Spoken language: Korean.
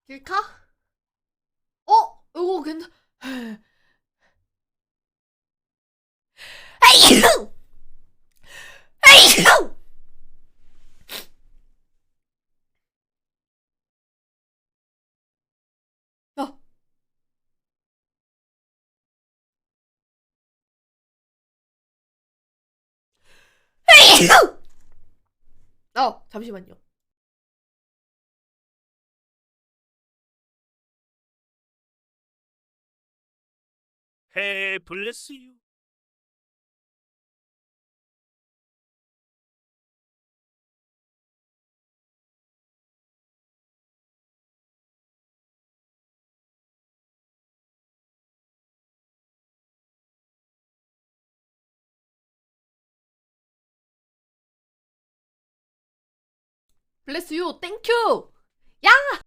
길카? 이거 괜찮. 아이쿠! 아이쿠! 야, 아이쿠! 잠시만요. Hey, bless you. 블레스 유, 땡큐! 야!